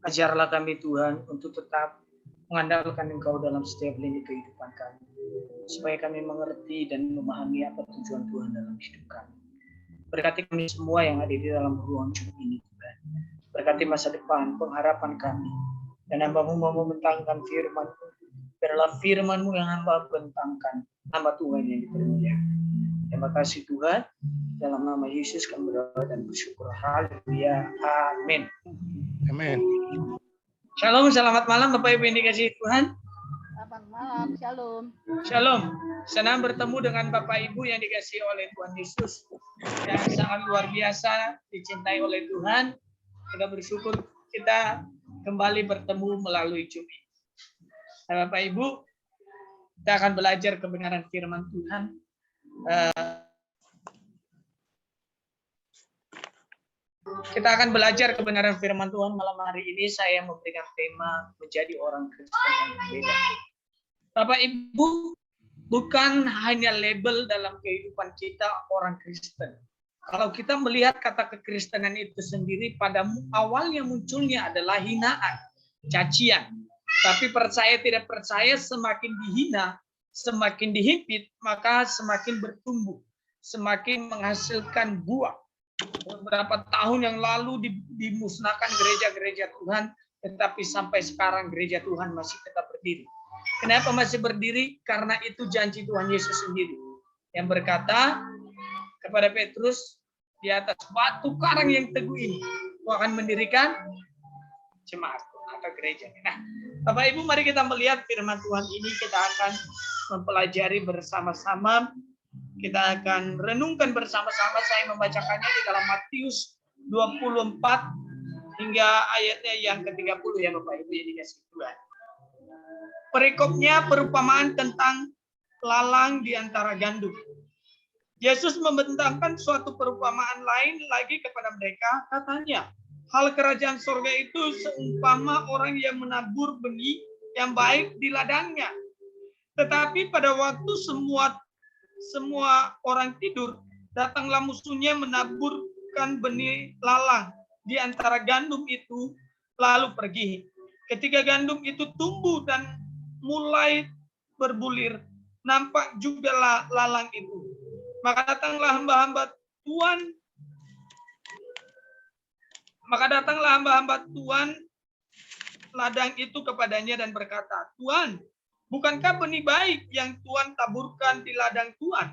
Ajarlah kami Tuhan untuk tetap mengandalkan Engkau dalam setiap lini kehidupan kami, supaya kami mengerti dan memahami apa tujuan Tuhan dalam hidup kami. Berkati kami semua yang ada di dalam ruang Zoom ini, Tuhan. Berkati masa depan, pengharapan kami. Dan hamba-Mu mau membentangkan firman-Mu. Biarlah firman-Mu yang hamba bentangkan, nama Tuhan yang dipermuliakan. Terima kasih Tuhan. Dalam nama Yesus kami berdoa dan bersyukur. Haleluya. Amin. Amin. Shalom, selamat malam Bapak Ibu yang dikasihi Tuhan. Selamat malam, shalom. Shalom. Senang bertemu dengan Bapak Ibu yang dikasihi oleh Tuhan Yesus. Yang sangat luar biasa dicintai oleh Tuhan. Kita bersyukur kita kembali bertemu melalui Zoom ini. Nah, Bapak Ibu, kita akan belajar kebenaran firman Tuhan. Kita akan belajar kebenaran firman Tuhan malam hari ini. Saya memberikan tema menjadi orang Kristen yang berbeda. Bapak Ibu, bukan hanya label dalam kehidupan kita orang Kristen. Kalau kita melihat kata kekristenan itu sendiri, pada awalnya munculnya adalah hinaan, cacian. Tapi percaya tidak percaya, semakin dihina, semakin dihimpit, maka semakin bertumbuh, semakin menghasilkan buah. Beberapa tahun yang lalu dimusnahkan gereja-gereja Tuhan, tetapi sampai sekarang gereja Tuhan masih tetap berdiri. Kenapa masih berdiri? Karena itu janji Tuhan Yesus sendiri yang berkata kepada Petrus, di atas batu karang yang teguh ini, aku akan mendirikan jemaat atau gereja. Nah, Bapak Ibu, mari kita melihat firman Tuhan ini. Kita akan mempelajari bersama-sama. Kita akan renungkan bersama-sama. Saya membacakannya di dalam Matius 24 hingga ayatnya yang ke-30 ya Bapak Ibu yang dikasihi Tuhan. Perikopnya perumpamaan tentang lalang di antara gandum. Yesus membentangkan suatu perumpamaan lain lagi kepada mereka, katanya, hal kerajaan sorga itu seumpama orang yang menabur benih yang baik di ladangnya. Tetapi pada waktu semua orang tidur, datanglah musuhnya menaburkan benih lalang di antara gandum itu, lalu pergi. Ketika gandum itu tumbuh dan mulai berbulir, nampak juga lalang itu. Maka datanglah hamba-hamba Tuhan ladang itu kepadanya dan berkata, Tuhan, bukankah benih baik yang Tuhan taburkan di ladang Tuhan?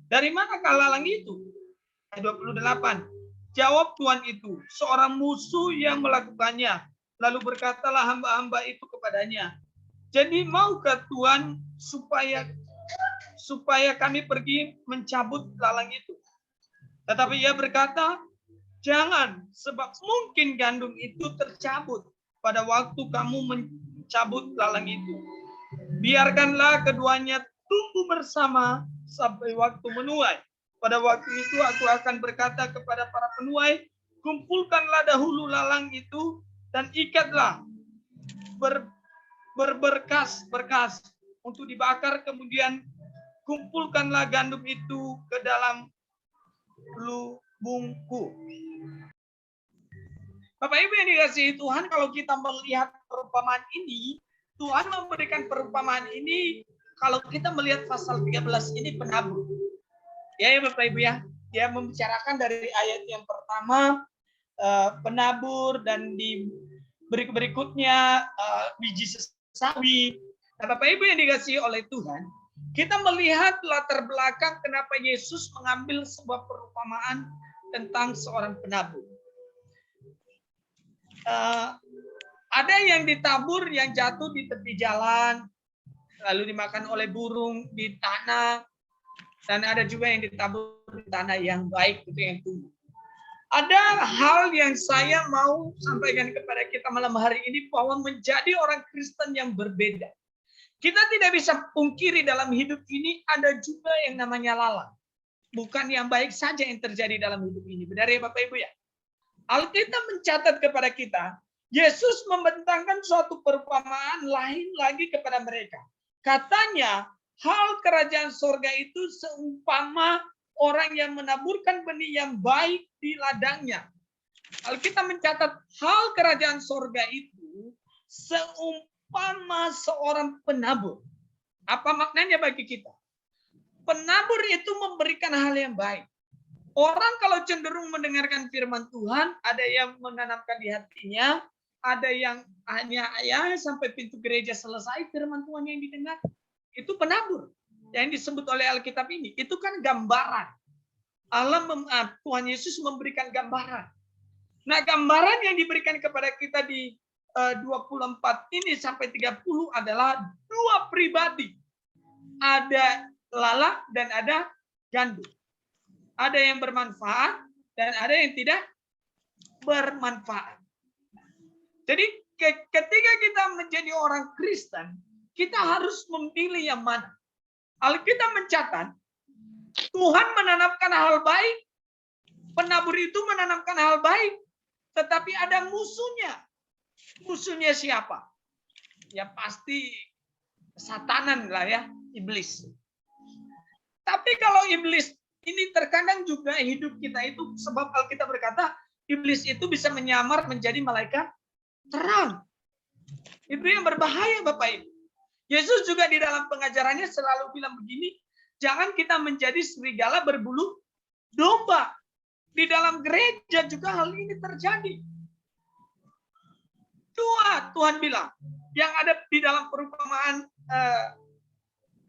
Dari manakah lalang itu? Ayat 28. Jawab Tuhan itu, seorang musuh yang melakukannya. Lalu berkatalah hamba-hamba itu kepadanya, jadi maukah Tuhan supaya kami pergi mencabut lalang itu? Tetapi ia berkata, jangan, sebab mungkin gandum itu tercabut pada waktu kamu mencabut lalang itu. Biarkanlah keduanya tumbuh bersama sampai waktu menuai. Pada waktu itu aku akan berkata kepada para penuai, kumpulkanlah dahulu lalang itu dan ikatlah berberkas untuk dibakar, kemudian kumpulkanlah gandum itu ke dalam lubungku. Bapak Ibu yang dikasihi Tuhan, kalau kita melihat perumpamaan ini, Tuhan memberikan perumpamaan ini, kalau kita melihat pasal 13 ini penabur. Ya Bapak Ibu ya, dia membicarakan dari ayat yang pertama penabur, dan di berikutnya biji sawi. Nah, Bapak Ibu yang dikasihi oleh Tuhan, kita melihat latar belakang kenapa Yesus mengambil sebuah perumpamaan tentang seorang penabur. Ada yang ditabur yang jatuh di tepi jalan, lalu dimakan oleh burung di tanah, dan ada juga yang ditabur di tanah yang baik, itu yang tumbuh. Ada hal yang saya mau sampaikan kepada kita malam hari ini, bahwa menjadi orang Kristen yang berbeda. Kita tidak bisa pungkiri dalam hidup ini ada juga yang namanya lalang. Bukan yang baik saja yang terjadi dalam hidup ini. Benar ya Bapak Ibu ya? Alkitab mencatat kepada kita, Yesus membentangkan suatu perumpamaan lain lagi kepada mereka. Katanya, hal kerajaan sorga itu seumpama orang yang menaburkan benih yang baik di ladangnya. Alkitab mencatat hal kerajaan sorga itu seumpama seorang penabur. Apa maknanya bagi kita? Penabur itu memberikan hal yang baik. Orang kalau cenderung mendengarkan firman Tuhan, ada yang menanamkan di hatinya, ada yang hanya sampai pintu gereja selesai firman Tuhan yang didengar. Itu penabur. Yang disebut oleh Alkitab ini, itu kan gambaran. Tuhan Yesus memberikan gambaran. Nah, gambaran yang diberikan kepada kita di 24 ini sampai 30 adalah dua pribadi. Ada lalat dan ada gandum. Ada yang bermanfaat dan ada yang tidak bermanfaat. Jadi ketika kita menjadi orang Kristen, kita harus memilih yang mana. Alkitab mencatat, Tuhan menanamkan hal baik, penabur itu menanamkan hal baik, tetapi ada musuhnya. Musuhnya siapa? Ya pasti satanan lah ya, iblis. Tapi kalau iblis ini terkadang juga hidup kita itu, sebab Alkitab berkata, iblis itu bisa menyamar menjadi malaikat terang. Itu yang berbahaya Bapak Ibu. Yesus juga di dalam pengajarannya selalu bilang begini, jangan kita menjadi serigala berbulu domba. Di dalam gereja juga hal ini terjadi. Tuhan bilang, yang ada di dalam perumpamaan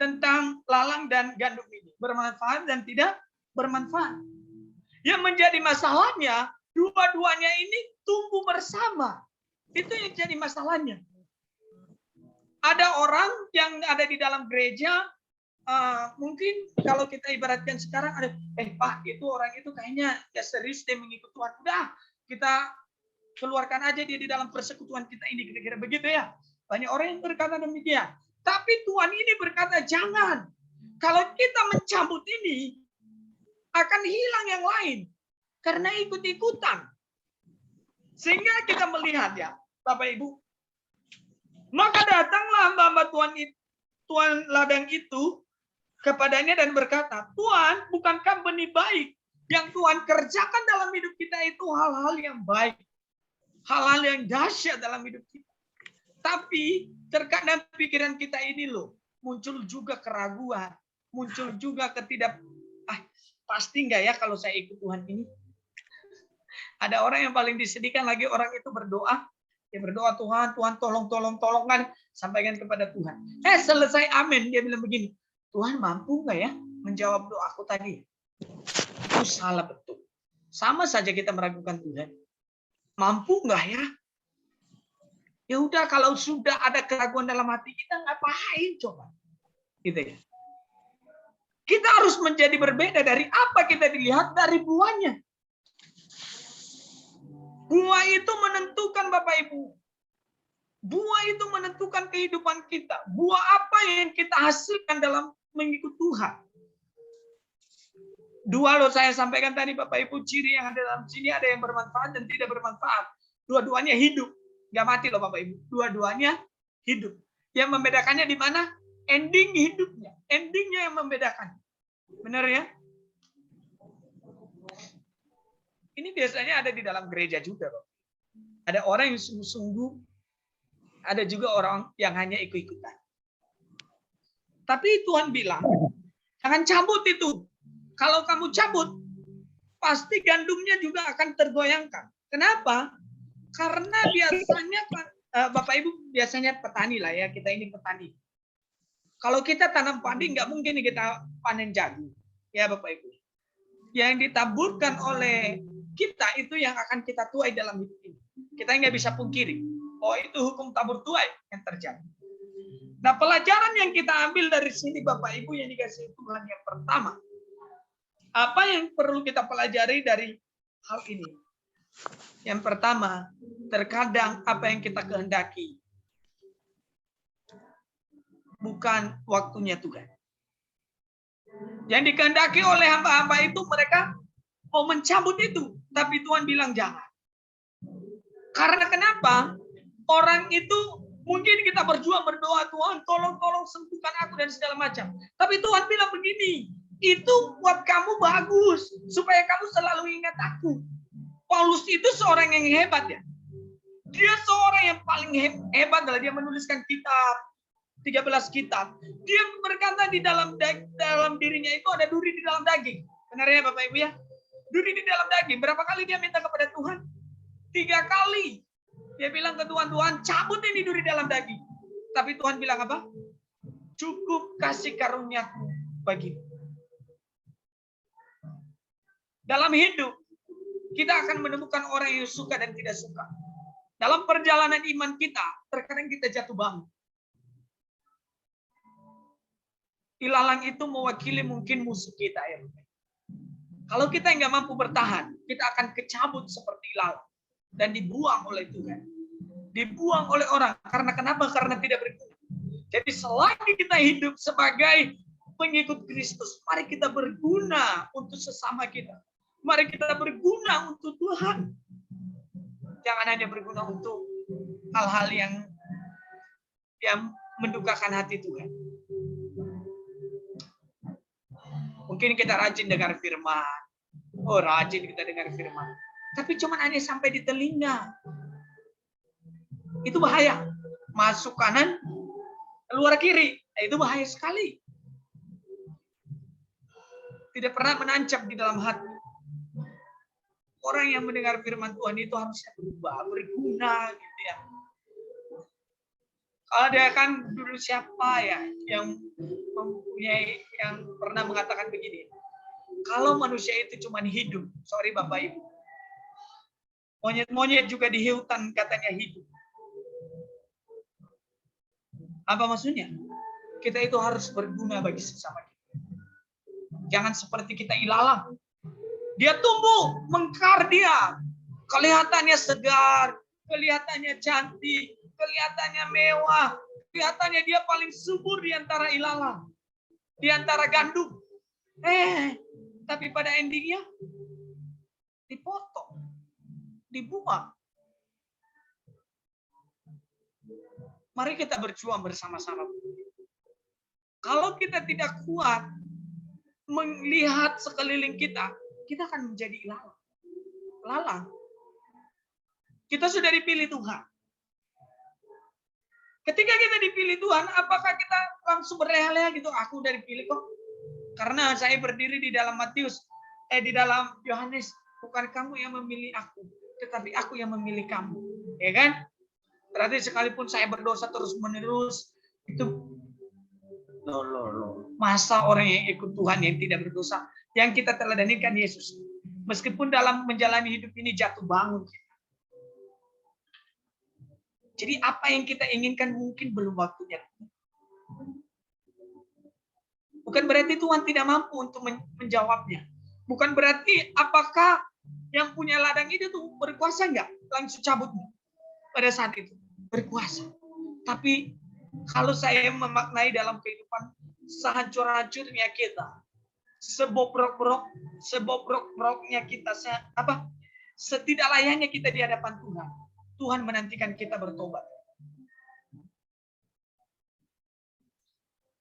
tentang lalang dan gandum ini, bermanfaat dan tidak bermanfaat. Yang menjadi masalahnya, dua-duanya ini tumbuh bersama. Itu yang jadi masalahnya. Ada orang yang ada di dalam gereja, mungkin kalau kita ibaratkan sekarang ada, Pak, itu orang itu kayaknya ya serius dia mengikut Tuhan. Udah, kita keluarkan aja dia di dalam persekutuan kita ini, kira-kira begitu ya. Banyak orang yang berkata demikian. Tapi Tuhan ini berkata, jangan. Kalau kita mencabut ini, akan hilang yang lain. Karena ikut-ikutan. Sehingga kita melihat ya, Bapak Ibu. Maka datanglah hamba-hamba Tuhan ladang itu kepadanya dan berkata, Tuhan, bukankah benih baik yang Tuhan kerjakan dalam hidup kita itu hal-hal yang baik. Hal-hal yang dahsyat dalam hidup kita. Tapi terkadang pikiran kita ini loh, muncul juga keraguan, muncul juga pasti enggak ya kalau saya ikut Tuhan ini. Ada orang yang paling disedihkan lagi, orang itu berdoa, dia berdoa, Tuhan tolong kan, sampaikan kepada Tuhan. Selesai amin, dia bilang begini, Tuhan mampu enggak ya menjawab doaku tadi? Itu salah betul. Sama saja kita meragukan Tuhan. Mampu enggak ya? Ya udah, kalau sudah ada keraguan dalam hati kita, ngapain coba? Gitu ya. Kita harus menjadi berbeda dari apa kita dilihat dari buahnya. Buah itu menentukan Bapak Ibu. Buah itu menentukan kehidupan kita. Buah apa yang kita hasilkan dalam mengikut Tuhan. Dua loh saya sampaikan tadi Bapak Ibu, ciri yang ada dalam sini, ada yang bermanfaat dan tidak bermanfaat. Dua-duanya hidup. Nggak mati loh Bapak Ibu. Dua-duanya hidup. Yang membedakannya di mana? Ending hidupnya. Endingnya yang membedakan. Benar ya? Ini biasanya ada di dalam gereja juga, Bapak. Ada orang yang sungguh-sungguh, ada juga orang yang hanya ikut-ikutan. Tapi Tuhan bilang, jangan cabut itu. Kalau kamu cabut, pasti gandumnya juga akan tergoyangkan. Kenapa? Karena biasanya, Bapak Ibu biasanya petani lah ya, kita ini petani. Kalau kita tanam padi, nggak mungkin kita panen jagung. Ya Bapak Ibu. Yang ditaburkan oleh kita itu yang akan kita tuai dalam hidup ini. Kita nggak bisa pungkiri. Oh, itu hukum tabur tuai yang terjadi. Nah, pelajaran yang kita ambil dari sini Bapak Ibu yang dikasih Tuhan yang pertama. Apa yang perlu kita pelajari dari hal ini? Yang pertama, terkadang apa yang kita kehendaki bukan waktunya Tuhan. Yang dikehendaki oleh hamba-hamba itu, mereka mau mencabut itu. Tapi Tuhan bilang jangan. Karena kenapa? Orang itu mungkin kita berjuang berdoa, Tuhan tolong sembuhkan aku dan segala macam. Tapi Tuhan bilang begini, itu buat kamu bagus supaya kamu selalu ingat aku. Paulus itu seorang yang hebat ya. Dia seorang yang paling hebat adalah dia menuliskan kitab, 13 kitab. Dia berkata di dalam dirinya itu ada duri di dalam daging. Benar ya Bapak Ibu ya? Duri di dalam daging. Berapa kali dia minta kepada Tuhan? 3 kali. Dia bilang ke Tuhan, Tuhan cabut ini duri dalam daging. Tapi Tuhan bilang apa? Cukup kasih karuniaku bagimu. Dalam hidup, kita akan menemukan orang yang suka dan tidak suka. Dalam perjalanan iman kita, terkadang kita jatuh bangun. Ilalang itu mewakili mungkin musuh kita ya. Kalau kita nggak mampu bertahan, kita akan kecabut seperti ilalang dan dibuang oleh Tuhan, dibuang oleh orang. Karena kenapa? Karena tidak berguna. Jadi selagi kita hidup sebagai pengikut Kristus, mari kita berguna untuk sesama kita. Mari kita berguna untuk Tuhan. Jangan hanya berguna untuk hal-hal yang mendukakan hati Tuhan. Mungkin kita rajin dengar firman. Oh, rajin kita dengar firman. Tapi cuma hanya sampai di telinga. Itu bahaya. Masuk kanan, keluar kiri. Itu bahaya sekali. Tidak pernah menancap di dalam hati. Orang yang mendengar firman Tuhan itu harusnya berubah, berguna gitu ya. Kalau dia kan dulu siapa ya yang mempunyai, yang pernah mengatakan begini. Kalau manusia itu cuma hidup, sorry Bapak Ibu. Monyet-monyet juga di hutan katanya hidup. Apa maksudnya? Kita itu harus berguna bagi sesama kita. Jangan seperti kita ilalang. Dia tumbuh, mekar dia. Kelihatannya segar, kelihatannya cantik, kelihatannya mewah, kelihatannya dia paling subur di antara ilalang, di antara gandum. Tapi pada endingnya dipotong, dibuang. Mari kita berjuang bersama-sama. Kalau kita tidak kuat melihat sekeliling kita, kita akan menjadi lalang. Kita sudah dipilih Tuhan. Ketika kita dipilih Tuhan, apakah kita langsung berleha-leha gitu? Aku udah dipilih kok. Karena saya berdiri di dalam di dalam Yohanes, bukan kamu yang memilih aku, tetapi aku yang memilih kamu. Ya kan? Berarti sekalipun saya berdosa terus-menerus, itu masa orang yang ikut Tuhan yang tidak berdosa, yang kita teladani kan Yesus. Meskipun dalam menjalani hidup ini jatuh bangun. Jadi apa yang kita inginkan mungkin belum waktunya. Bukan berarti Tuhan tidak mampu untuk menjawabnya. Bukan berarti apakah yang punya ladang itu tuh berkuasa enggak? Langsung cabut pada saat itu. Berkuasa. Tapi kalau saya memaknai dalam kehidupan sehancur-hancurnya kita, sebobrok-broknya kita, setidak layaknya kita di hadapan Tuhan. Tuhan menantikan kita bertobat.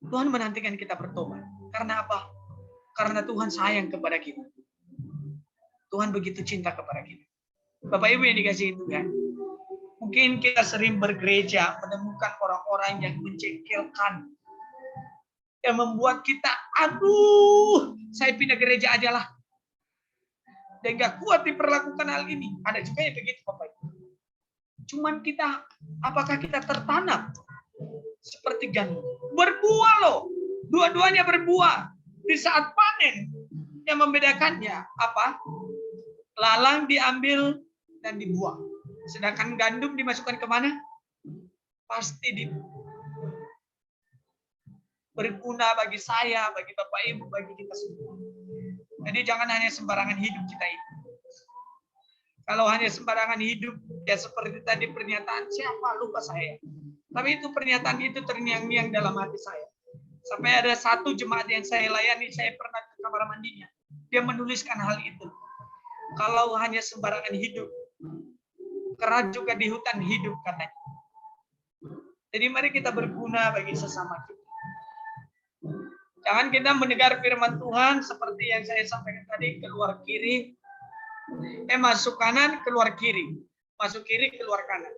Tuhan menantikan kita bertobat. Karena apa? Karena Tuhan sayang kepada kita. Tuhan begitu cinta kepada kita. Bapak Ibu yang dikasihi Tuhan, mungkin kita sering bergereja menemukan orang-orang yang menjengkelkan, yang membuat kita, aduh, saya pindah gereja aja lah. Dan gak kuat diperlakukan hal ini. Ada juga yang begitu, Bapak Ibu. Cuman kita, apakah kita tertanam seperti gandum? Berbuah loh. Dua-duanya berbuah. Di saat panen, yang membedakannya apa? Lalang diambil dan dibuang. Sedangkan gandum dimasukkan kemana? Pasti berguna bagi saya, bagi Bapak Ibu, bagi kita semua. Jadi jangan hanya sembarangan hidup kita ini. Kalau hanya sembarangan hidup, ya seperti tadi pernyataan, siapa lupa saya. Tapi itu pernyataan itu terngiang-ngiang dalam hati saya. Sampai ada satu jemaat yang saya layani, saya pernah ke kamar mandinya. Dia menuliskan hal itu. Kalau hanya sembarangan hidup, kera juga di hutan hidup katanya. Jadi mari kita berguna bagi sesama kita. Jangan kita mendengar firman Tuhan seperti yang saya sampaikan tadi, keluar kiri, Masuk kanan, keluar kiri. Masuk kiri, keluar kanan.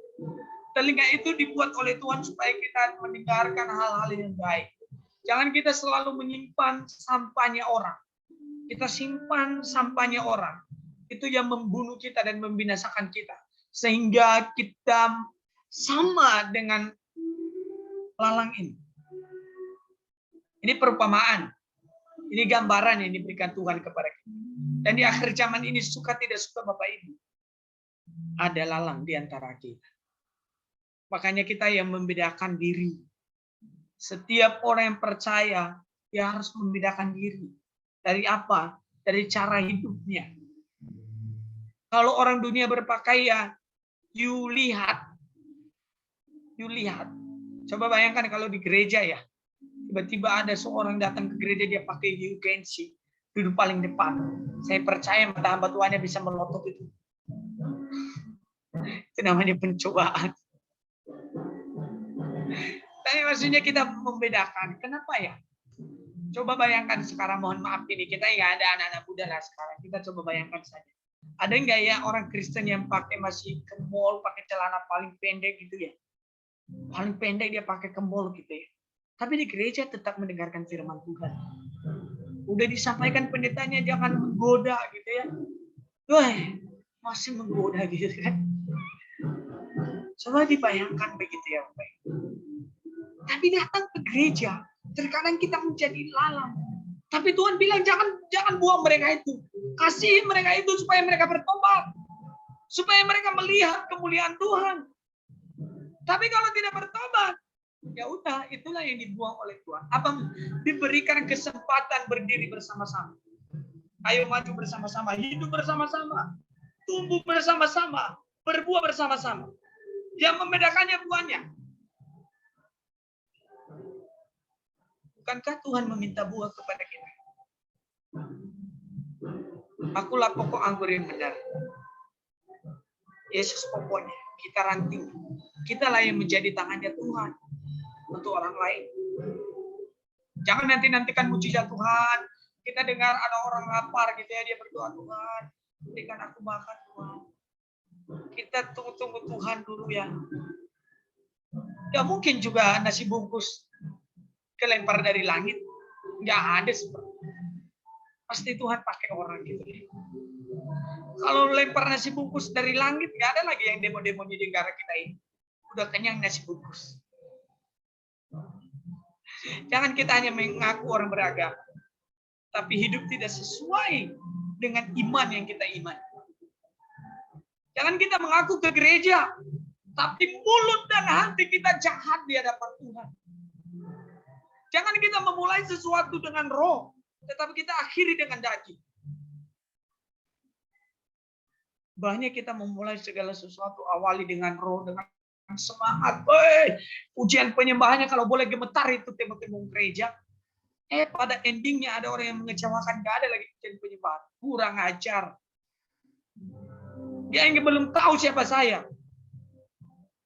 Telinga itu dibuat oleh Tuhan supaya kita mendengarkan hal-hal yang baik. Jangan kita selalu menyimpan sampahnya orang. Kita simpan sampahnya orang. Itu yang membunuh kita dan membinasakan kita. Sehingga kita sama dengan lalang ini. Ini perumpamaan. Ini gambaran yang diberikan Tuhan kepada kita. Dan di akhir zaman ini suka tidak suka Bapak Ibu, ada lalang di antara kita. Makanya kita yang membedakan diri. Setiap orang yang percaya, dia harus membedakan diri. Dari apa? Dari cara hidupnya. Kalau orang dunia berpakaian, you lihat. Coba bayangkan kalau di gereja ya, tiba-tiba ada seorang datang ke gereja, dia pakai you can see, duduk paling depan. Saya percaya mata hamba Tuhannya bisa melotot itu. Itu namanya pencobaan. Tapi maksudnya kita membedakan. Kenapa ya? Coba bayangkan sekarang, mohon maaf ini, kita nggak ada anak-anak muda lah sekarang. Kita coba bayangkan saja. Ada nggak ya orang Kristen yang pakai masih ke mall, pakai celana paling pendek gitu ya? Paling pendek dia pakai ke mall gitu ya. Tapi di gereja tetap mendengarkan firman Tuhan. Udah disampaikan pendetanya jangan menggoda gitu ya. Wah, masih menggoda gitu kan. Coba dibayangkan begitu ya, Bapak. Tapi datang ke gereja, terkadang kita menjadi lalang. Tapi Tuhan bilang jangan buang mereka itu. Kasihi mereka itu supaya mereka bertobat. Supaya mereka melihat kemuliaan Tuhan. Tapi kalau tidak bertobat, ya udah, itulah yang dibuang oleh Tuhan. Apa diberikan kesempatan berdiri bersama-sama. Ayo maju bersama-sama, hidup bersama-sama, tumbuh bersama-sama, berbuah bersama-sama. Yang membedakannya buahnya. Bukankah Tuhan meminta buah kepada kita? Akulah pokok anggur yang benar. Yesus pokoknya, kita ranting. Kitalah yang menjadi tangannya Tuhan untuk orang lain. Jangan nantikan mujizat Tuhan. Kita dengar ada orang lapar gitu ya, dia berdoa, Tuhan, berikan aku makan Tuhan. Kita tunggu Tuhan dulu ya. Ya mungkin juga nasi bungkus kelempar dari langit. Nggak ada seperti itu. Pasti Tuhan pakai orang gitu. Kalau lempar nasi bungkus dari langit, nggak ada lagi yang demo-demo di negara kita ini. Udah kenyang nasi bungkus. Jangan kita hanya mengaku orang beragama, tapi hidup tidak sesuai dengan iman yang kita imani. Jangan kita mengaku ke gereja, tapi mulut dan hati kita jahat di hadapan Tuhan. Jangan kita memulai sesuatu dengan roh, tetapi kita akhiri dengan daging. Banyak kita memulai segala sesuatu awali dengan roh, dengan semangat. Ujian penyembahannya kalau boleh gemetar itu tembok-tembok gereja. Pada endingnya ada orang yang mengecewakan, gak ada lagi ujian penyembahan. Kurang ajar. Dia yang belum tahu siapa saya.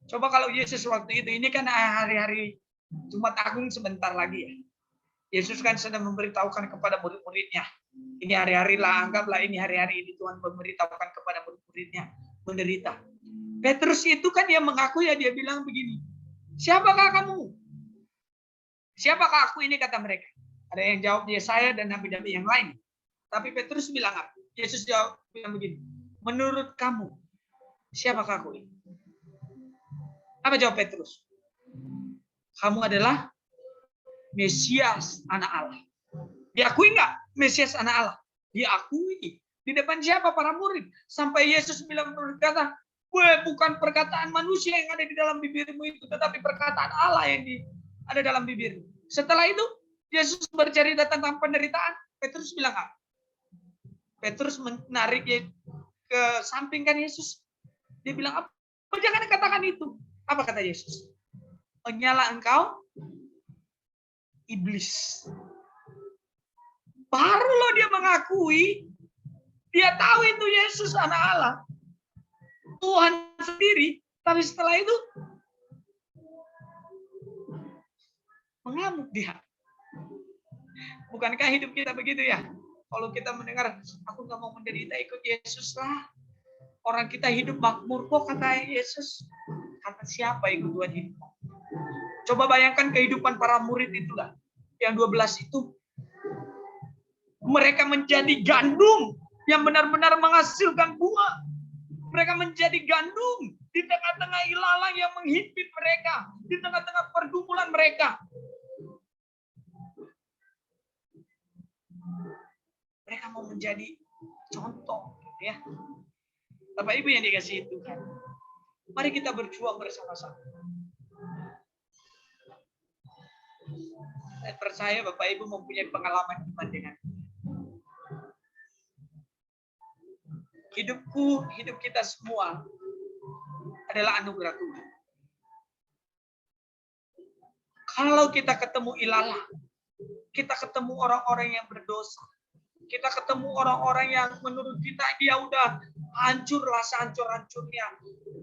Coba kalau Yesus waktu itu, ini kan hari-hari Jumat Agung sebentar lagi ya. Yesus kan sedang memberitahukan kepada murid-muridnya. Ini hari-hari lah, anggaplah ini hari-hari ini Tuhan memberitahukan kepada murid-muridnya menderita. Petrus itu kan dia mengaku ya, dia bilang begini, siapakah kamu? Siapakah aku ini, kata mereka. Ada yang jawab dia saya dan nabi-nabi yang lain. Tapi Petrus bilang apa? Yesus jawab bilang begini, menurut kamu siapakah aku ini? Apa jawab Petrus? Kamu adalah Mesias, anak Allah. Diakui nggak Mesias, anak Allah? Diakui. Di depan siapa? Para murid. Sampai Yesus bilang, berkata, bukan perkataan manusia yang ada di dalam bibirmu itu, tetapi perkataan Allah yang ada dalam bibirmu. Setelah itu, Yesus bercerita tentang penderitaan. Petrus bilang apa? Petrus menarik ke samping kan Yesus. Dia bilang, apa? Jangan katakan itu. Apa kata Yesus? Menyala engkau, iblis. Baru loh dia mengakui, dia tahu itu Yesus anak Allah, Tuhan sendiri. Tapi setelah itu mengamuk dia. Bukankah hidup kita begitu ya? Kalau kita mendengar, aku nggak mau menderita, ikut Yesus lah. Orang kita hidup makmur kok, kata Yesus. Kata siapa ikut Tuhan hidup? Coba bayangkan kehidupan para murid itulah. Yang 12 itu. Mereka menjadi gandum yang benar-benar menghasilkan buah. Mereka menjadi gandum di tengah-tengah ilalang yang menghimpit mereka. Di tengah-tengah pergumulan mereka. Mereka mau menjadi contoh, ya. Bapak Ibu yang dikasihi Tuhan, mari kita berjuang bersama-sama. Saya percaya Bapak Ibu mempunyai pengalaman iman dengan hidupku, hidup kita semua adalah anugerah Tuhan. Kalau kita ketemu ilalang, kita ketemu orang-orang yang berdosa, kita ketemu orang-orang yang menurut kita dia udah hancur lah sehancur-hancurnya,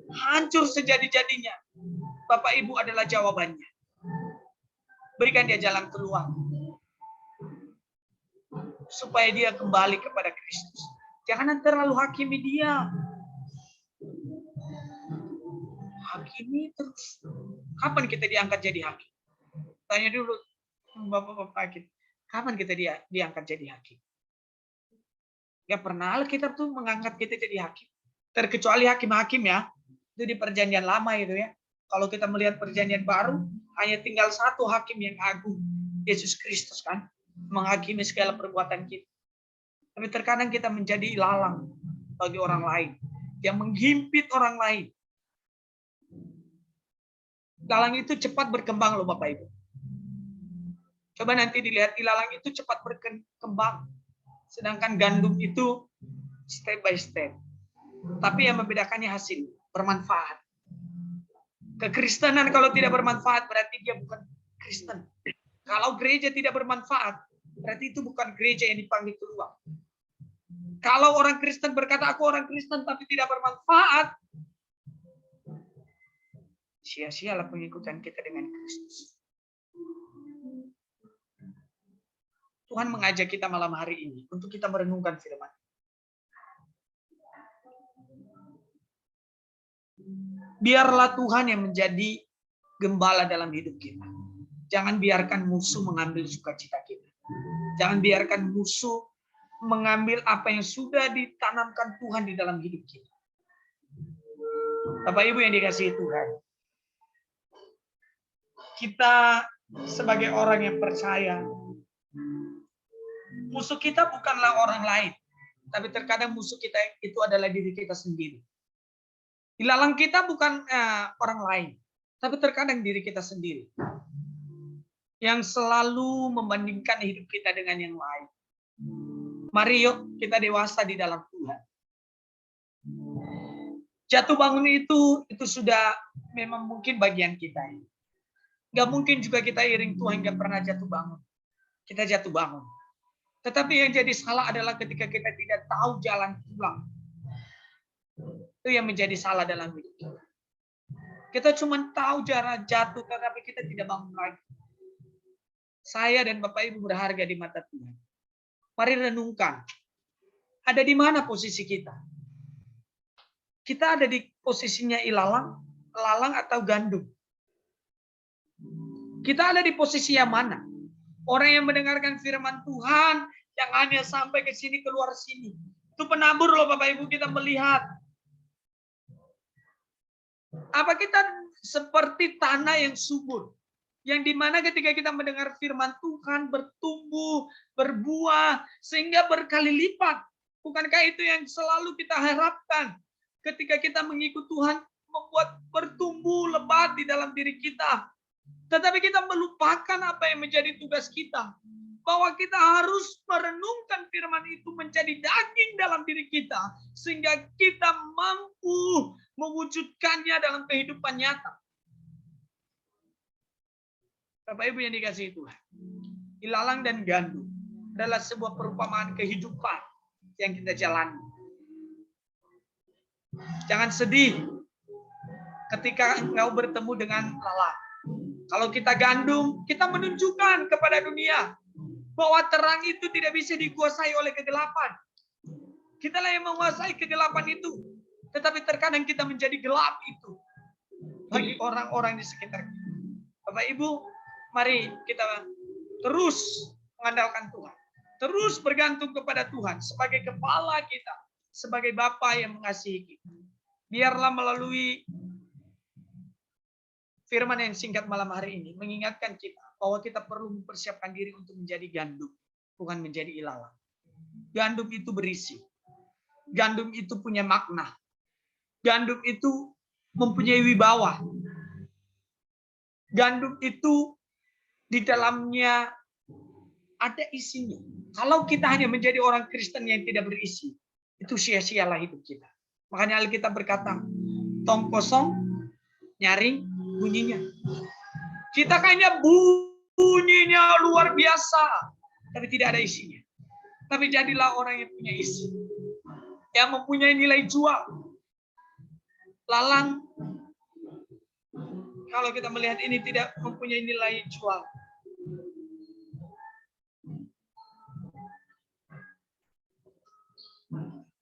hancur sejadi-jadinya. Bapak Ibu adalah jawabannya. Berikan dia jalan keluar. Supaya dia kembali kepada Kristus. Jangan terlalu hakimi dia. Hakimi terus. Kapan kita diangkat jadi hakim? Tanya dulu Bapak-bapak kita. Kapan kita diangkat jadi hakim? Gak pernah Alkitab tuh mengangkat kita jadi hakim. Terkecuali hakim-hakim ya. Itu di perjanjian lama itu ya. Kalau kita melihat perjanjian baru, hanya tinggal satu hakim yang agung. Yesus Kristus kan. Menghakimi segala perbuatan kita. Tapi terkadang kita menjadi ilalang bagi orang lain. Yang menghimpit orang lain. Ilalang itu cepat berkembang loh Bapak Ibu. Coba nanti dilihat ilalang itu cepat berkembang. Sedangkan gandum itu step by step. Tapi yang membedakannya hasil, bermanfaat. Kekristenan kalau tidak bermanfaat berarti dia bukan Kristen. Kalau gereja tidak bermanfaat, berarti itu bukan gereja yang dipanggil keluar. Kalau orang Kristen berkata, aku orang Kristen tapi tidak bermanfaat, sia-sialah pengikutan kita dengan Kristus. Tuhan mengajak kita malam hari ini untuk kita merenungkan firman. Biarlah Tuhan yang menjadi gembala dalam hidup kita. Jangan biarkan musuh mengambil sukacita kita. Jangan biarkan musuh mengambil apa yang sudah ditanamkan Tuhan di dalam hidup kita. Bapak Ibu yang dikasihi Tuhan. Kita sebagai orang yang percaya, musuh kita bukanlah orang lain, tapi terkadang musuh kita itu adalah diri kita sendiri. Ilalang kita bukan orang lain, tapi terkadang diri kita sendiri. Yang selalu membandingkan hidup kita dengan yang lain. Mari yuk kita dewasa di dalam Tuhan. Jatuh bangun itu sudah memang mungkin bagian kita. Gak mungkin juga kita iring Tuhan gak pernah jatuh bangun. Kita jatuh bangun. Tetapi yang jadi salah adalah ketika kita tidak tahu jalan pulang. Itu yang menjadi salah dalam hidup kita. Kita cuma tahu cara jatuh, tetapi kita tidak bangun lagi. Saya dan Bapak Ibu berharga di mata Tuhan. Mari renungkan. Ada di mana posisi kita? Kita ada di posisinya ilalang, lalang atau gandum. Kita ada di posisi yang mana? Orang yang mendengarkan firman Tuhan, yang hanya sampai ke sini, keluar sini. Itu penabur loh Bapak Ibu, kita melihat. Apa kita seperti tanah yang subur? Yang dimana ketika kita mendengar firman Tuhan, bertumbuh, berbuah, sehingga berkali lipat. Bukankah itu yang selalu kita harapkan? Ketika kita mengikut Tuhan, membuat bertumbuh lebat di dalam diri kita. Tetapi kita melupakan apa yang menjadi tugas kita. Bahwa kita harus merenungkan firman itu menjadi daging dalam diri kita. Sehingga kita mampu mewujudkannya dalam kehidupan nyata. Bapak Ibu yang dikasihi Tuhan. Ilalang dan gandum adalah sebuah perumpamaan kehidupan yang kita jalani. Jangan sedih ketika engkau bertemu dengan lalang. Kalau kita gandum, kita menunjukkan kepada dunia Bahwa terang itu tidak bisa dikuasai oleh kegelapan. Kitalah yang menguasai kegelapan itu. Tetapi terkadang kita menjadi gelap itu bagi orang-orang di sekitar kita. Bapak Ibu, mari kita terus mengandalkan Tuhan. Terus bergantung kepada Tuhan sebagai kepala kita, sebagai Bapa yang mengasihi kita. Biarlah melalui firman yang singkat malam hari ini mengingatkan kita bahwa kita perlu mempersiapkan diri untuk menjadi gandum, bukan menjadi ilalang. Gandum itu berisi. Gandum itu punya makna. Gandum itu mempunyai wibawa. Gandum itu di dalamnya ada isinya. Kalau kita hanya menjadi orang Kristen yang tidak berisi, itu sia-sialah hidup kita. Makanya Alkitab berkata, tong kosong, nyaring bunyinya. Kita kayaknya bunyinya luar biasa, tapi tidak ada isinya. Tapi jadilah orang yang punya isi, yang mempunyai nilai jual. Lalang, kalau kita melihat ini tidak mempunyai nilai jual.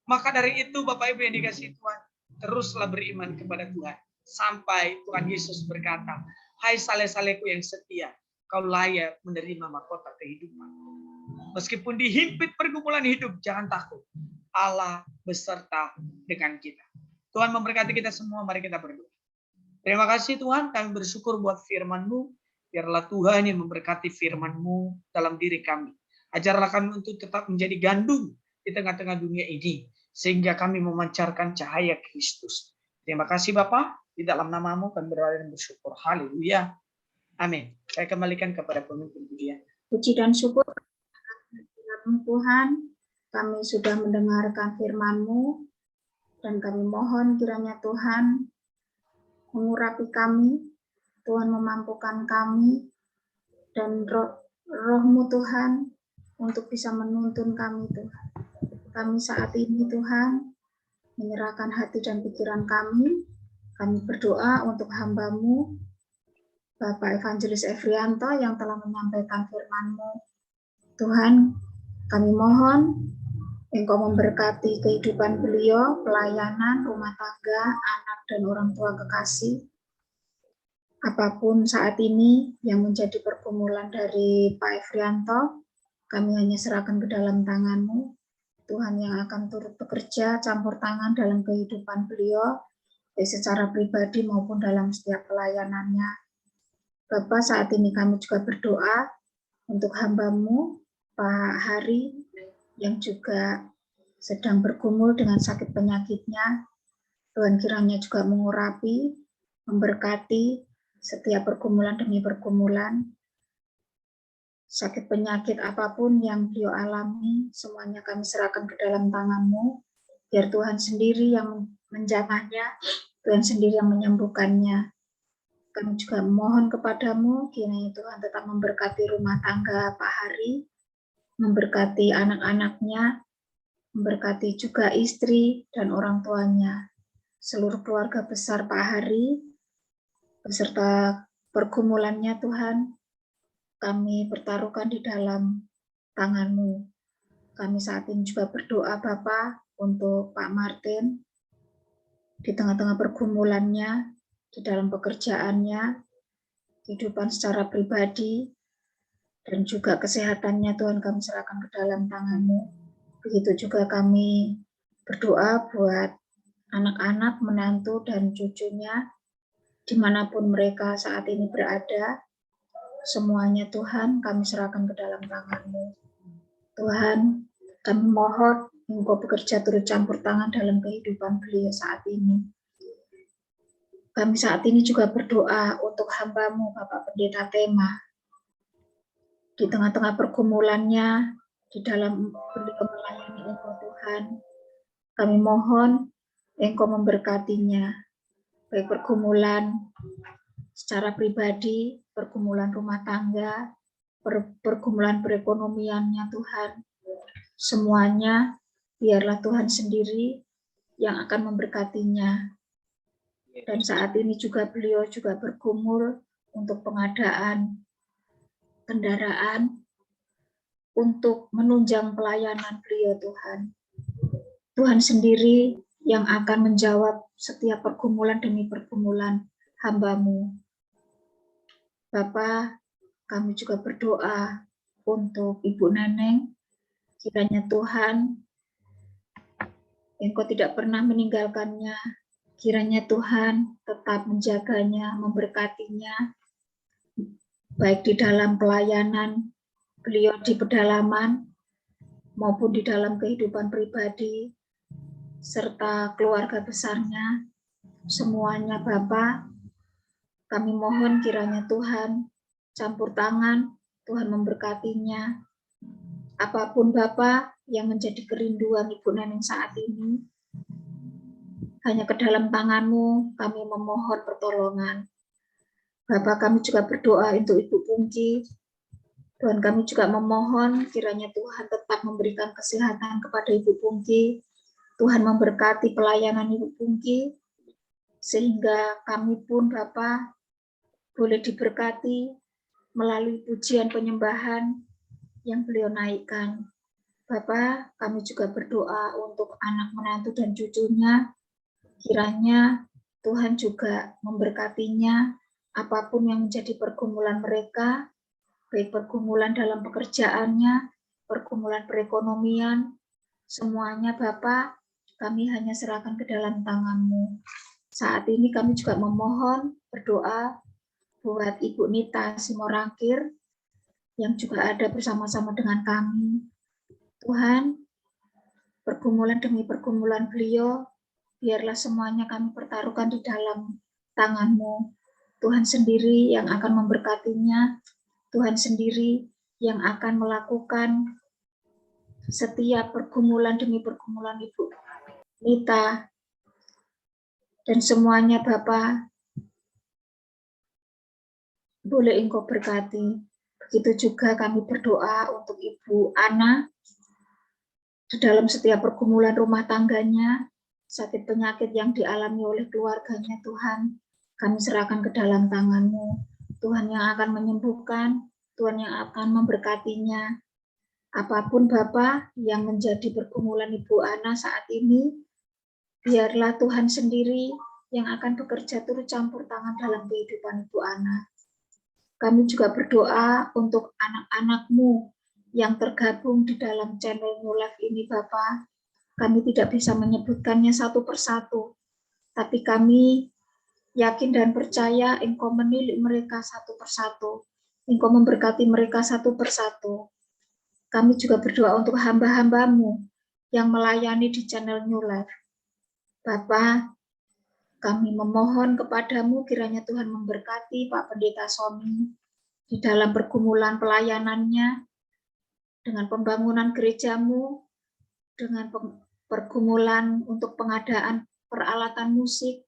Maka dari itu Bapak Ibu yang dikasihi Tuhan, teruslah beriman kepada Tuhan. Sampai Tuhan Yesus berkata, hai saleh-salehku yang setia, kau layak menerima mahkota kehidupan. Meskipun dihimpit pergumulan hidup, jangan takut. Allah beserta dengan kita. Tuhan memberkati kita semua, mari kita berdoa. Terima kasih Tuhan, kami bersyukur buat firman-Mu. Biarlah Tuhan yang memberkati firman-Mu dalam diri kami. Ajarlah kami untuk tetap menjadi gandum di tengah-tengah dunia ini, sehingga kami memancarkan cahaya Kristus. Terima kasih Bapa, di dalam nama-Mu kami berdoa dan bersyukur. Haleluya. Amin. Saya kembalikan kepada pemimpin pujian. Puji dan syukur Tuhan, kami sudah mendengarkan firman-Mu, dan kami mohon kiranya Tuhan mengurapi kami, Tuhan memampukan kami, dan roh-Mu Tuhan untuk bisa menuntun kami Tuhan. Kami saat ini Tuhan menyerahkan hati dan pikiran kami berdoa untuk hamba-Mu, Bapak Evangelis Efrianto yang telah menyampaikan firman-Mu. Tuhan, kami mohon Engkau memberkati kehidupan beliau, pelayanan, rumah tangga, anak, dan orang tua kekasih. Apapun saat ini yang menjadi pergumulan dari Pak Efrianto, kami hanya serahkan ke dalam tangan-Mu. Tuhan yang akan turut bekerja, campur tangan dalam kehidupan beliau, baik secara pribadi maupun dalam setiap pelayanannya. Bapak, saat ini kami juga berdoa untuk hamba-Mu, Pak Hari, yang juga sedang bergumul dengan sakit penyakitnya. Tuhan kiranya juga mengurapi, memberkati setiap pergumulan demi pergumulan. Sakit penyakit apapun yang beliau alami, semuanya kami serahkan ke dalam tangan-Mu. Biar Tuhan sendiri yang menjamahnya, Tuhan sendiri yang menyembuhkannya. Kami juga mohon kepadamu, kiranya Tuhan tetap memberkati rumah tangga Pak Hari, memberkati anak-anaknya, memberkati juga istri dan orang tuanya, seluruh keluarga besar Pak Hari, beserta pergumulannya Tuhan, kami pertaruhkan di dalam tangan-Mu. Kami saat ini juga berdoa Bapa untuk Pak Martin, di tengah-tengah pergumulannya, di dalam pekerjaannya, kehidupan secara pribadi, dan juga kesehatannya Tuhan kami serahkan ke dalam tangan-Mu. Begitu juga kami berdoa buat anak-anak, menantu, dan cucunya, dimanapun mereka saat ini berada, semuanya Tuhan kami serahkan ke dalam tangan-Mu. Tuhan, kami mohon Engkau bekerja turut campur tangan dalam kehidupan beliau saat ini. Kami saat ini juga berdoa untuk hamba-Mu, Bapak Pendeta Tema, di tengah-tengah pergumulannya, di dalam beliau melayani Engkau Tuhan, kami mohon Engkau memberkatinya, baik pergumulan secara pribadi, pergumulan rumah tangga, pergumulan perekonomiannya Tuhan, semuanya biarlah Tuhan sendiri yang akan memberkatinya. Dan saat ini juga beliau juga bergumul untuk pengadaan kendaraan, untuk menunjang pelayanan beliau Tuhan. Tuhan sendiri yang akan menjawab setiap pergumulan demi pergumulan hamba-Mu. Bapa, kami juga berdoa untuk Ibu Neneng, kiranya Tuhan, Engkau tidak pernah meninggalkannya, kiranya Tuhan tetap menjaganya, memberkatinya, baik di dalam pelayanan beliau di pedalaman, maupun di dalam kehidupan pribadi, serta keluarga besarnya, semuanya Bapa, kami mohon kiranya Tuhan campur tangan, Tuhan memberkatinya. Apapun Bapa yang menjadi kerinduan Ibu Neneng saat ini, hanya ke dalam tangan-Mu kami memohon pertolongan. Bapa, kami juga berdoa untuk Ibu Pungki. Tuhan, kami juga memohon kiranya Tuhan tetap memberikan kesehatan kepada Ibu Pungki. Tuhan memberkati pelayanan Ibu Pungki, sehingga kami pun Bapa boleh diberkati melalui pujian penyembahan yang beliau naikkan. Bapa, kami juga berdoa untuk anak menantu dan cucunya, kiranya Tuhan juga memberkatinya, apapun yang menjadi pergumulan mereka, baik pergumulan dalam pekerjaannya, pergumulan perekonomian, semuanya Bapa, kami hanya serahkan ke dalam tangan-Mu. Saat ini kami juga memohon berdoa buat Ibu Nita Simorangkir yang juga ada bersama-sama dengan kami. Tuhan, pergumulan demi pergumulan beliau, biarlah semuanya kami pertaruhkan di dalam tangan-Mu. Tuhan sendiri yang akan memberkatinya, Tuhan sendiri yang akan melakukan setiap pergumulan demi pergumulan Ibu Nita, dan semuanya Bapa, boleh Engkau berkati. Begitu juga kami berdoa untuk Ibu Ana, di dalam setiap pergumulan rumah tangganya, sakit penyakit yang dialami oleh keluarganya, Tuhan, kami serahkan ke dalam tangan-Mu. Tuhan yang akan menyembuhkan, Tuhan yang akan memberkatinya. Apapun Bapa yang menjadi pergumulan Ibu Ana saat ini, biarlah Tuhan sendiri yang akan bekerja turut campur tangan dalam kehidupan Ibu Ana. Kami juga berdoa untuk anak-anak-Mu yang tergabung di dalam channel New Life ini, Bapak. Kami tidak bisa menyebutkannya satu persatu, tapi kami yakin dan percaya Engkau menilik mereka satu persatu. Engkau memberkati mereka satu persatu. Kami juga berdoa untuk hamba-hamba-Mu yang melayani di channel New Life. Bapak, kami memohon kepadamu kiranya Tuhan memberkati Pak Pendeta Sony di dalam pergumulan pelayanannya, dengan pembangunan gerejamu, dengan pergumulan untuk pengadaan peralatan musik,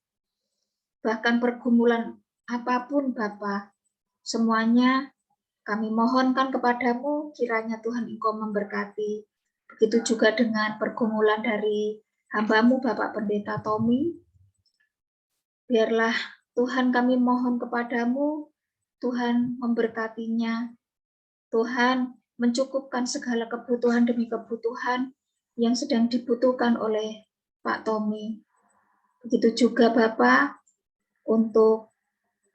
bahkan pergumulan apapun Bapa, semuanya kami mohonkan kepadamu kiranya Tuhan Engkau memberkati. Begitu juga dengan pergumulan dari hamba-Mu Bapak Pendeta Tommy, biarlah Tuhan kami mohon kepadamu, Tuhan memberkatinya, Tuhan mencukupkan segala kebutuhan demi kebutuhan yang sedang dibutuhkan oleh Pak Tommy. Begitu juga Bapak untuk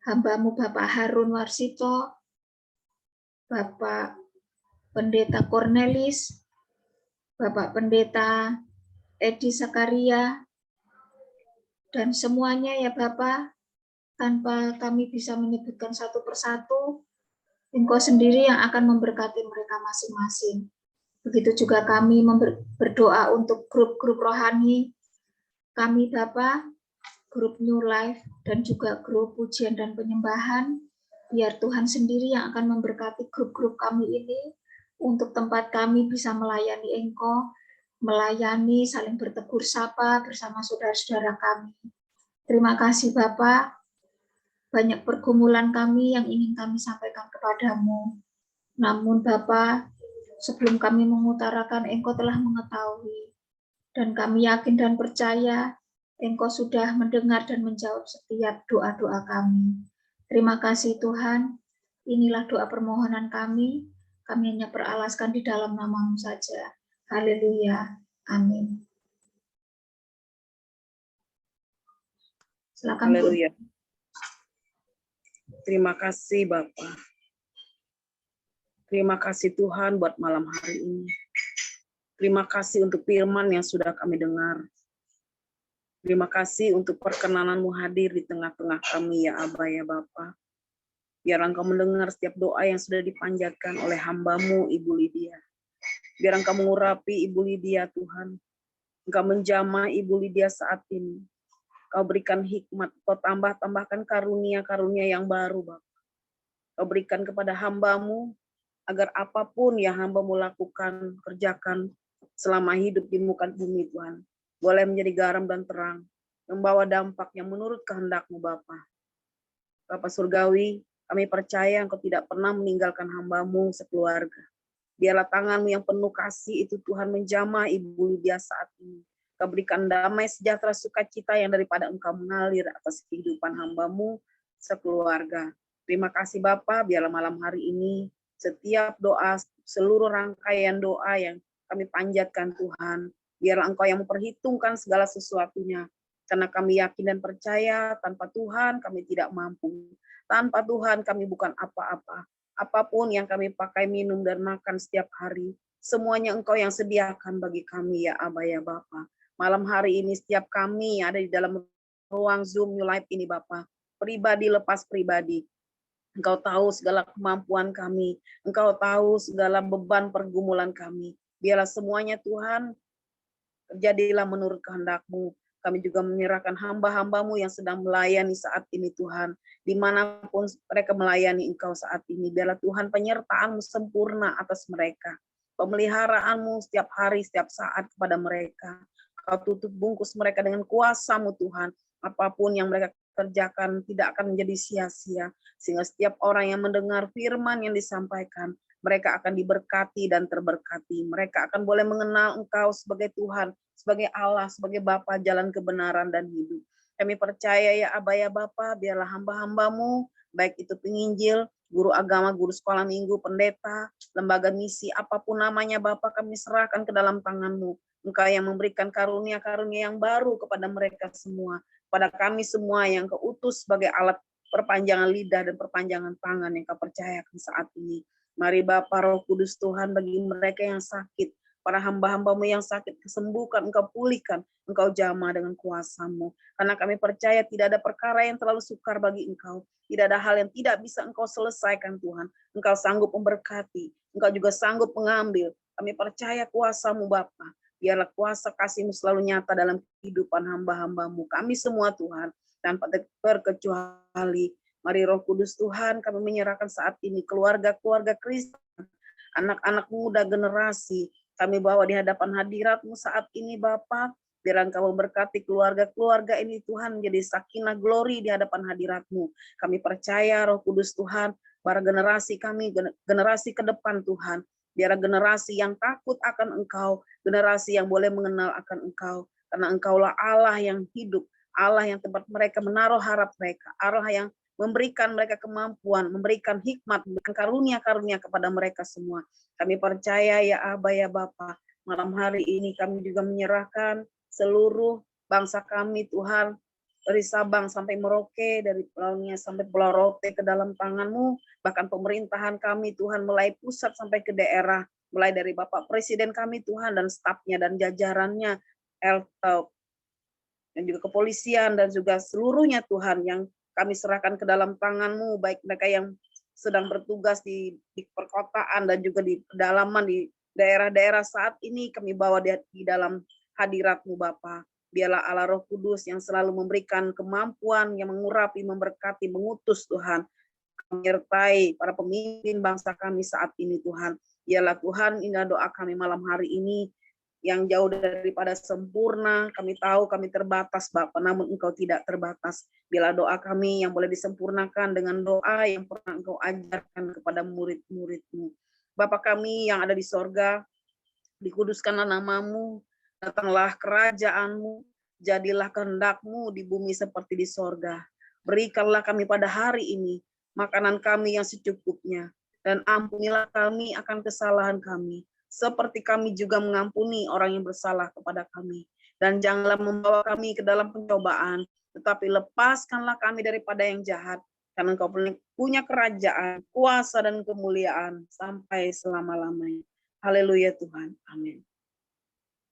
hamba-Mu Bapak Harun Warsito, Bapak Pendeta Cornelis, Bapak Pendeta Edi Sakaria, dan semuanya ya Bapak, tanpa kami bisa menyebutkan satu persatu, Engkau sendiri yang akan memberkati mereka masing-masing. Begitu juga kami berdoa untuk grup-grup rohani, kami Bapak, grup New Life, dan juga grup pujian dan penyembahan, biar Tuhan sendiri yang akan memberkati grup-grup kami ini, untuk tempat kami bisa melayani Engkau, melayani, saling bertegur sapa bersama saudara-saudara kami. Terima kasih Bapak, banyak pergumulan kami yang ingin kami sampaikan kepadamu. Namun Bapak, sebelum kami mengutarakan, Engkau telah mengetahui. Dan kami yakin dan percaya, Engkau sudah mendengar dan menjawab setiap doa-doa kami. Terima kasih Tuhan, inilah doa permohonan kami. Kami hanya beralaskan di dalam nama-Mu saja. Haleluya. Amin. Silakan, Bu. Haleluya. Terima kasih Bapak. Terima kasih Tuhan buat malam hari ini. Terima kasih untuk firman yang sudah kami dengar. Terima kasih untuk perkenanan-Mu hadir di tengah-tengah kami ya Aba ya Bapa. Biar Engkau mendengar setiap doa yang sudah dipanjatkan oleh hamba-Mu Ibu Lydia. Biar Engkau mengurapi Ibu Lydia Tuhan. Engkau menjamah Ibu Lydia saat ini. Kau berikan hikmat, Kau tambahkan karunia-karunia yang baru Bapak. Kau berikan kepada hamba-Mu agar apapun yang hamba-Mu lakukan, kerjakan selama hidup di muka bumi Tuhan, boleh menjadi garam dan terang, membawa dampak yang menurut kehendak-Mu Bapa. Bapa Surgawi, kami percaya Engkau tidak pernah meninggalkan hamba-Mu sekeluarga. Biarlah tangan-Mu yang penuh kasih itu Tuhan menjamah Ibu Lydia saat ini. Kau berikan damai, sejahtera, sukacita yang daripada Engkau mengalir atas kehidupan hamba-Mu sekeluarga. Terima kasih Bapa, biarlah malam hari ini setiap doa, seluruh rangkaian doa yang kami panjatkan Tuhan, biarlah Engkau yang memperhitungkan segala sesuatunya. Karena kami yakin dan percaya tanpa Tuhan kami tidak mampu. Tanpa Tuhan kami bukan apa-apa. Apapun yang kami pakai, minum, dan makan setiap hari, semuanya Engkau yang sediakan bagi kami ya Aba ya Bapa. Malam hari ini setiap kami yang ada di dalam ruang Zoom New Life ini Bapa, pribadi lepas pribadi, Engkau tahu segala kemampuan kami, Engkau tahu segala beban pergumulan kami. Biarlah semuanya Tuhan terjadilah menurut kehendak-Mu. Kami juga menyerahkan hamba-hamba-Mu yang sedang melayani saat ini Tuhan. Dimanapun mereka melayani Engkau saat ini, biarlah Tuhan penyertaan-Mu sempurna atas mereka. Pemeliharaan-Mu setiap hari, setiap saat kepada mereka. Kau tutup bungkus mereka dengan kuasa-Mu Tuhan. Apapun yang mereka kerjakan tidak akan menjadi sia-sia. Sehingga setiap orang yang mendengar firman yang disampaikan, mereka akan diberkati dan terberkati. Mereka akan boleh mengenal Engkau sebagai Tuhan, sebagai Allah, sebagai Bapa jalan kebenaran dan hidup. Kami percaya ya Aba ya Bapa, biarlah hamba-hamba-Mu, baik itu penginjil, guru agama, guru sekolah minggu, pendeta, lembaga misi, apapun namanya Bapa, kami serahkan ke dalam tangan-Mu. Engkau yang memberikan karunia-karunia yang baru kepada mereka semua, pada kami semua yang Kau utus sebagai alat perpanjangan lidah dan perpanjangan tangan yang Kau percayakan saat ini. Mari Bapa Roh Kudus Tuhan, bagi mereka yang sakit, para hamba-hamba-Mu yang sakit, kesembuhkan, Engkau pulihkan, Engkau jamah dengan kuasa-Mu. Karena kami percaya tidak ada perkara yang terlalu sukar bagi Engkau. Tidak ada hal yang tidak bisa Engkau selesaikan Tuhan. Engkau sanggup memberkati, Engkau juga sanggup mengambil. Kami percaya kuasa-Mu Bapa. Biarlah kuasa kasih-Mu selalu nyata dalam kehidupan hamba-hamba-Mu. Kami semua Tuhan, tanpa terkecuali. Mari Roh Kudus Tuhan, kami menyerahkan saat ini keluarga-keluarga Kristen, anak-anak muda generasi, kami bawa di hadapan hadirat-Mu saat ini Bapa. Biar Engkau memberkati keluarga-keluarga ini Tuhan, menjadi sakinah glory di hadapan hadirat-Mu. Kami percaya Roh Kudus Tuhan, para generasi kami, generasi ke depan Tuhan, biar generasi yang takut akan Engkau, generasi yang boleh mengenal akan Engkau, karena Engkaulah Allah yang hidup, Allah yang tempat mereka menaruh harap mereka, Allah yang memberikan mereka kemampuan, memberikan hikmat, memberikan karunia-karunia kepada mereka semua. Kami percaya ya Aba ya Bapa, malam hari ini kami juga menyerahkan seluruh bangsa kami Tuhan, dari Sabang sampai Merauke, dari Pulau Nias sampai Pulau Rote ke dalam tangan-Mu, bahkan pemerintahan kami Tuhan, mulai pusat sampai ke daerah, mulai dari Bapak Presiden kami Tuhan dan stafnya dan jajarannya, dan juga kepolisian dan juga seluruhnya Tuhan yang kami serahkan ke dalam tangan-Mu, baik mereka yang sedang bertugas di perkotaan dan juga di pedalaman, di daerah-daerah saat ini kami bawa di dalam hadirat-Mu Bapa. Biarlah Allah Roh Kudus yang selalu memberikan kemampuan, yang mengurapi, memberkati, mengutus Tuhan, menyertai para pemimpin bangsa kami saat ini Tuhan. Biarlah Tuhan, inilah doa kami malam hari ini, yang jauh daripada sempurna. Kami tahu kami terbatas Bapa, namun Engkau tidak terbatas. Bila doa kami yang boleh disempurnakan dengan doa yang pernah Engkau ajarkan kepada murid-murid-Mu. Bapa kami yang ada di sorga, dikuduskanlah nama-Mu, datanglah kerajaan-Mu, jadilah kehendak-Mu di bumi seperti di sorga. Berikanlah kami pada hari ini makanan kami yang secukupnya. Dan ampunilah kami akan kesalahan kami, seperti kami juga mengampuni orang yang bersalah kepada kami. Dan janganlah membawa kami ke dalam pencobaan, tetapi lepaskanlah kami daripada yang jahat. Karena Engkau punya kerajaan, kuasa, dan kemuliaan sampai selama-lamanya. Haleluya Tuhan. Amin.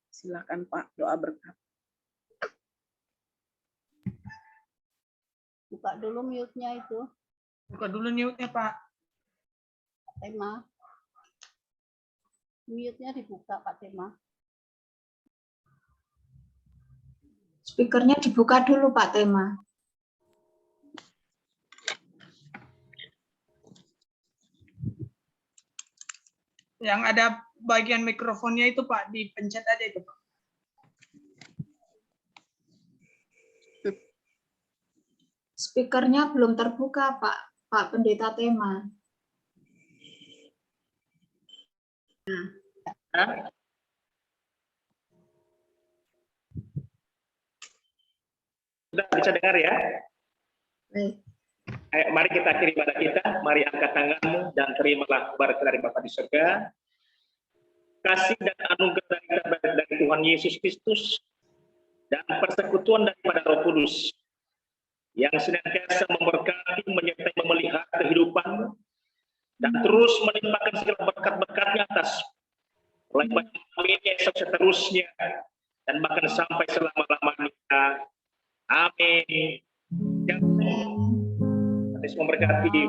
Silakan Pak, doa berkat. Buka dulu mute-nya itu, Buka dulu mute-nya, Pak. Pak Tema. Mute-nya dibuka, Pak Tema. Speakernya dibuka dulu Pak Tema. Yang ada bagian mikrofonnya itu, Pak, dipencet aja itu, Pak. Speakernya belum terbuka Pak Pendeta Tema. Sudah bisa dengar ya? Baik. Ayo, mari kita akhiri ibadah kita. Mari angkat tanganmu dan terimalah berkat dari Bapa di surga. Kasih dan anugerah dari Tuhan Yesus Kristus dan persekutuan daripada Roh Kudus yang senantiasa memberkati, menyertai, memelihara kehidupanmu dan terus melimpahkan segala berkat-berkatnya atas mulai banyak seterusnya dan bahkan sampai selama-lamanya. Amin. Yang memberkati.